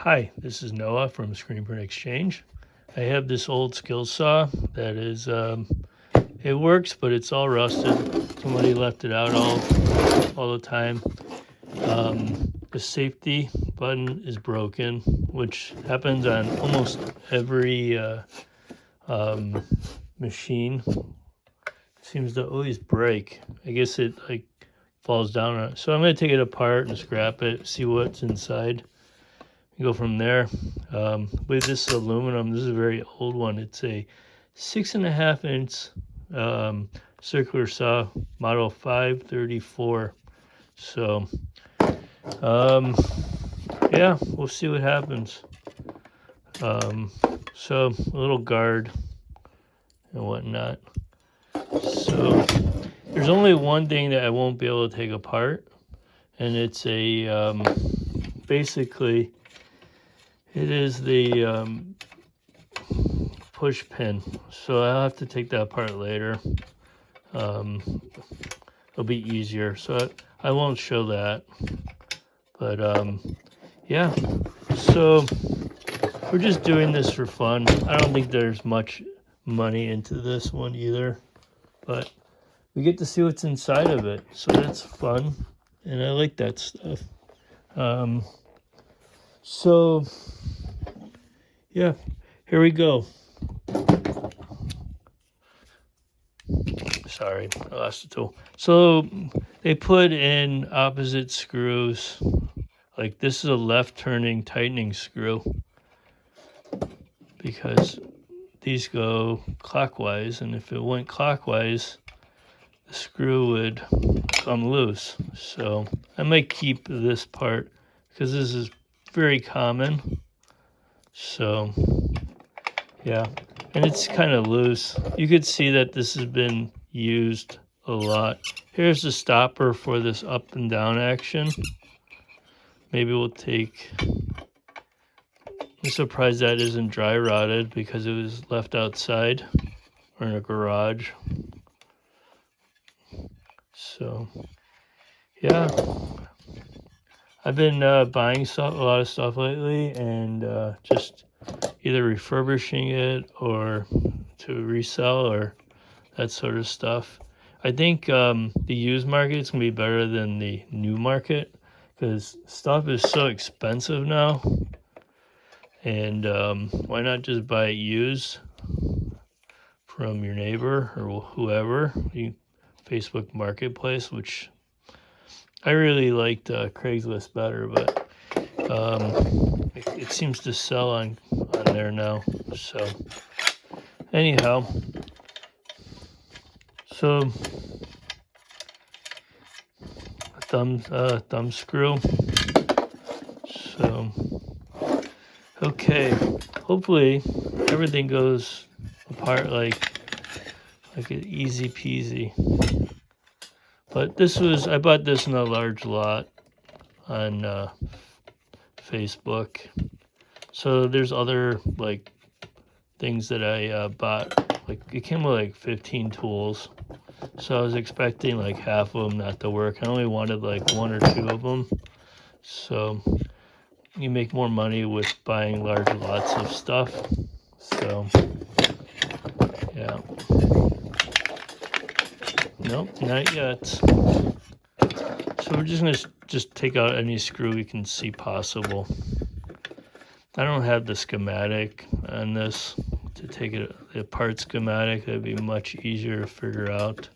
Hi, this is Noah from Screen Print Exchange. I have this old Skilsaw that is, it works, but it's all rusted. Somebody left it out all the time. The safety button is broken, which happens on almost every machine. It seems to always break. I guess it like falls down on it. So I'm going to take it apart and scrap it, see what's inside. Go from there. With this is aluminum. This is a very old one. It's a 6.5 inch circular saw, model 534. So, yeah, we'll see what happens. So a little guard and whatnot. So there's only one thing that I won't be able to take apart, and it's a basically. It is the push pin, so I'll have to take that apart later. It'll be easier, so I won't show that. But yeah, so we're just doing this for fun. I don't think there's much money into this one either, but we get to see what's inside of it, so that's fun, and I like that stuff. So yeah, here we go. Sorry, I lost the tool. So they put in opposite screws. Like this is a left turning tightening screw because these go clockwise, and if it went clockwise, the screw would come loose. So I might keep this part because this is very common. So yeah, and it's kind of loose. You could see that this has been used a lot. Here's the stopper for this up and down action. Maybe we'll take, I'm surprised that isn't dry rotted because it was left outside or in a garage. So yeah, I've been buying a lot of stuff lately, and just either refurbishing it or to resell or that sort of stuff. I think the used market is going to be better than the new market because stuff is so expensive now. And why not just buy it used from your neighbor or whoever, Facebook Marketplace, which I really liked Craigslist better, but it seems to sell on there now. So anyhow, so thumb screw. So okay, hopefully everything goes apart like an easy peasy. But I bought this in a large lot on Facebook. So there's other like things that I bought. Like it came with like 15 tools. So I was expecting like half of them not to work. I only wanted like one or two of them. So you make more money with buying large lots of stuff. So yeah. Nope, not yet. So we're just gonna take out any screw we can see possible. I don't have the schematic on this to take it the apart schematic. That'd be much easier to figure out.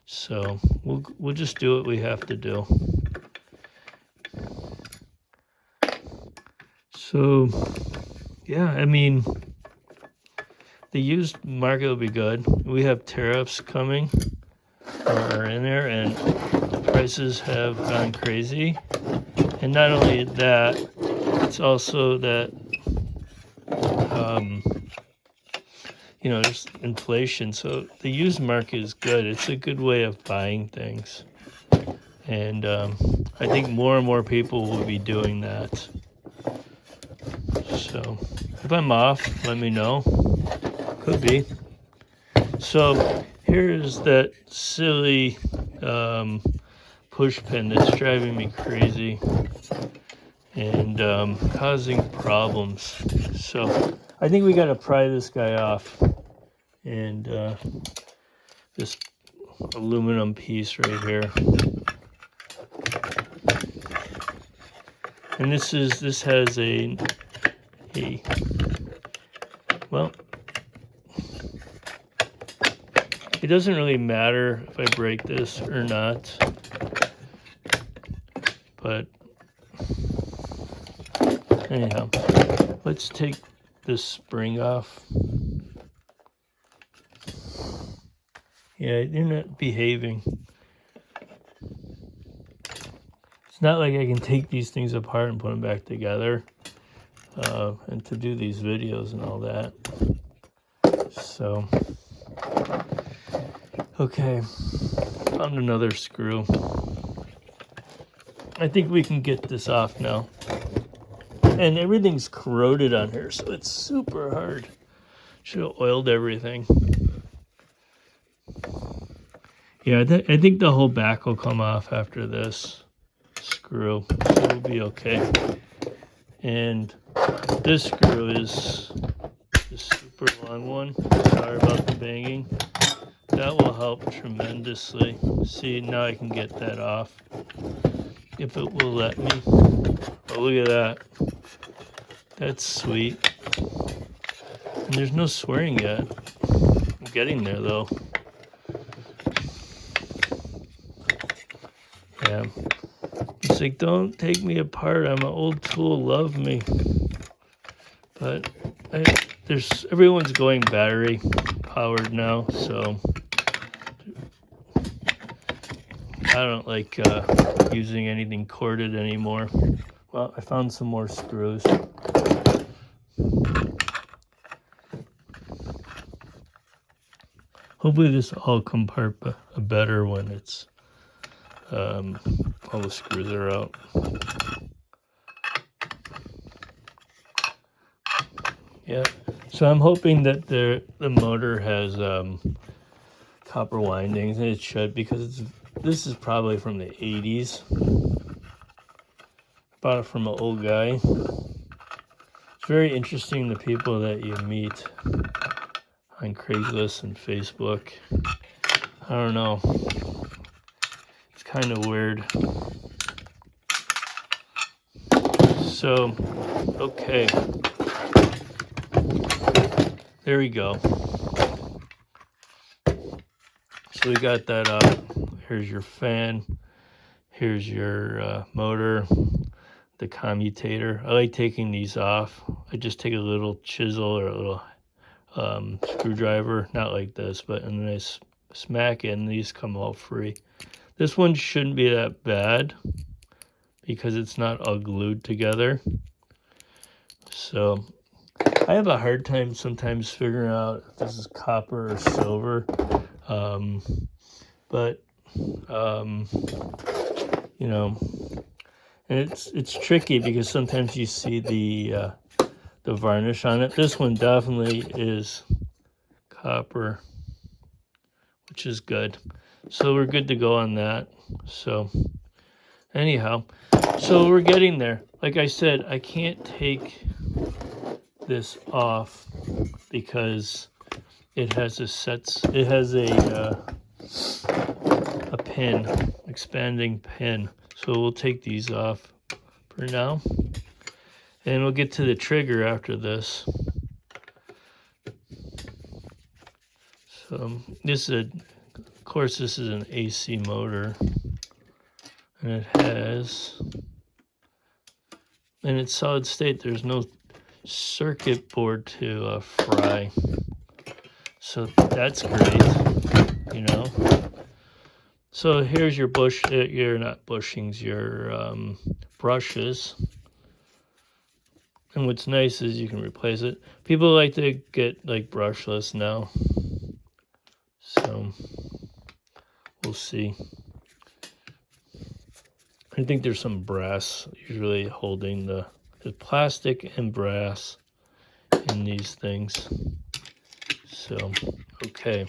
So we'll just do what we have to do. So yeah, I mean the used market will be good. We have tariffs coming. Are in there, and the prices have gone crazy. And not only that, it's also that there's inflation, so the used market is good. It's a good way of buying things, and I think more and more people will be doing that. So if I'm off, let me know. Could be. So here's that silly push pin that's driving me crazy. and causing problems. So I think we got to pry this guy off, and this aluminum piece right here. And this has a well, it doesn't really matter if I break this or not, but anyhow, let's take this spring off. Yeah, you're not behaving. It's not like I can take these things apart and put them back together, and to do these videos and all that. So, okay, found another screw. I think we can get this off now. And everything's corroded on here, so it's super hard. Should have oiled everything. Yeah, I think the whole back will come off after this screw. So it'll be okay. And this screw is the super long one. Sorry about the banging. That will help tremendously. See, now I can get that off. If it will let me. Oh, look at that. That's sweet. And there's no swearing yet. I'm getting there though. Yeah. It's like, don't take me apart. I'm an old tool. Love me. But everyone's going battery powered now, so I don't like using anything corded anymore. Well, I found some more screws. Hopefully this will all come apart better when it's all the screws are out. Yeah, so I'm hoping that the motor has copper windings, and it should, because this is probably from the 80s. Bought it from an old guy. It's very interesting, the people that you meet on Craigslist and Facebook. I don't know. It's kind of weird. So, okay. There we go. So we got that up. Here's your fan. Here's your motor, the commutator. I like taking these off. I just take a little chisel or a little screwdriver, not like this, but and then I smack it and these come all free. This one shouldn't be that bad because it's not all glued together. So I have a hard time sometimes figuring out if this is copper or silver. But you know, and it's tricky because sometimes you see the varnish on it. This one definitely is copper, which is good. So we're good to go on that. So anyhow, so we're getting there. Like I said, I can't take this off because it has a pin, expanding pin. So we'll take these off for now, and we'll get to the trigger after this. So this is of course this is an AC motor, and it has, and it's solid state. There's no circuit board to fry, so that's great, you know. So here's your your not bushings, your brushes. And what's nice is you can replace it. People like to get like brushless now, so we'll see. I think there's some brass usually holding the plastic and brass in these things. So, okay,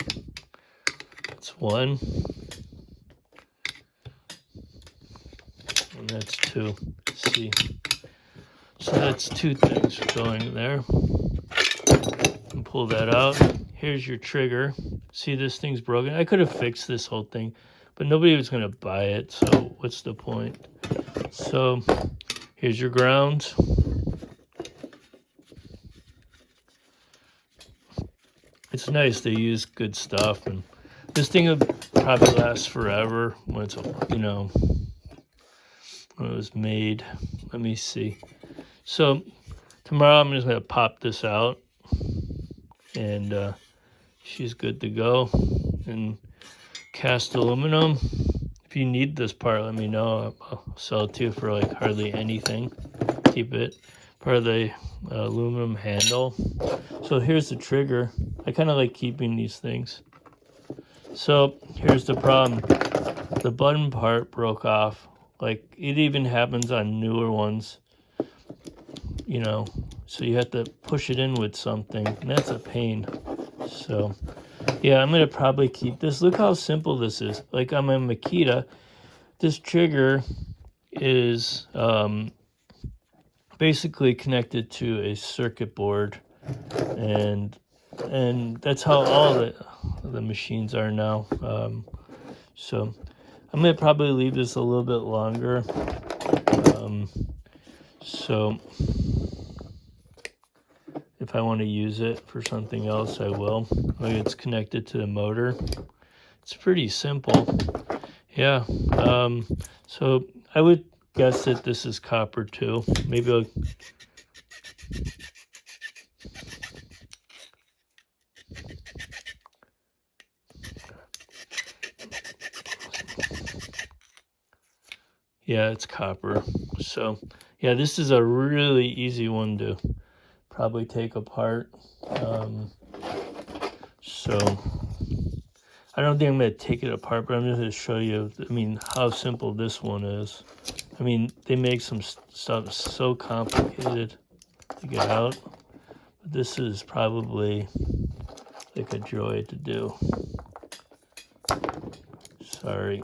that's one, and that's two. Let's see, So that's two things going there. And pull that out. Here's your trigger. See, this thing's broken. I could have fixed this whole thing, but nobody was going to buy it, so what's the point? So here's your ground. It's nice they use good stuff, and this thing will probably last forever when it's, you know, when it was made. Let me see. So tomorrow I'm just going to pop this out, and she's good to go. And cast aluminum. If you need this part, let me know. I'll sell it to you for like hardly anything. Keep it. Part of the aluminum handle. So here's the trigger. I kind of like keeping these things. So here's the problem. The button part broke off. Like, it even happens on newer ones, you know. So you have to push it in with something, and that's a pain. So yeah, I'm going to probably keep this. Look how simple this is. Like on my Makita, this trigger is basically connected to a circuit board, and that's how all the machines are now. So I'm going to probably leave this a little bit longer. So if I want to use it for something else, I will. Like, it's connected to the motor. It's pretty simple. Yeah. So I would guess that this is copper too. Maybe I'll... Yeah, it's copper. So yeah, this is a really easy one to probably take apart. So I don't think I'm going to take it apart, but I'm just going to show you, I mean, how simple this one is. I mean, they make some stuff so complicated to get out, but this is probably like a joy to do. Sorry.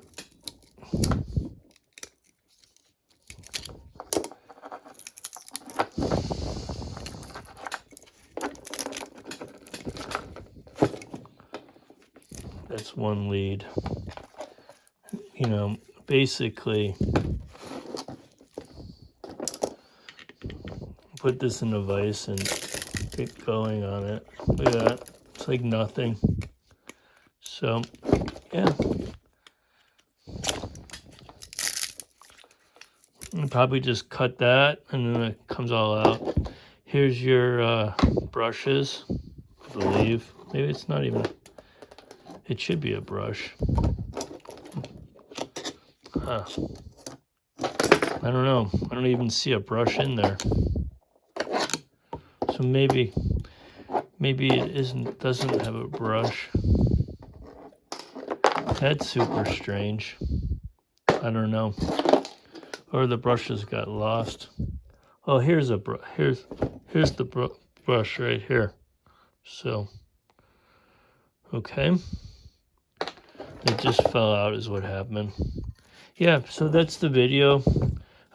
That's one lead. You know, basically, put this in a vise and get going on it. Look at that. It's like nothing. So, yeah. I'll probably just cut that, and then it comes all out. Here's your brushes, I believe. Maybe it's not even... It should be a brush. Huh. I don't know. I don't even see a brush in there. So maybe it doesn't have a brush. That's super strange. I don't know. Or the brushes got lost. Oh, here's a here's the brush right here. So, okay. It just fell out is what happened. Yeah, so that's the video.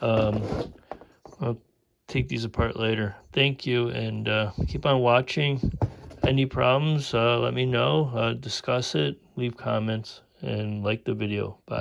I'll take these apart later. Thank you, and keep on watching. Any problems, let me know. Discuss it, leave comments, and like the video. Bye.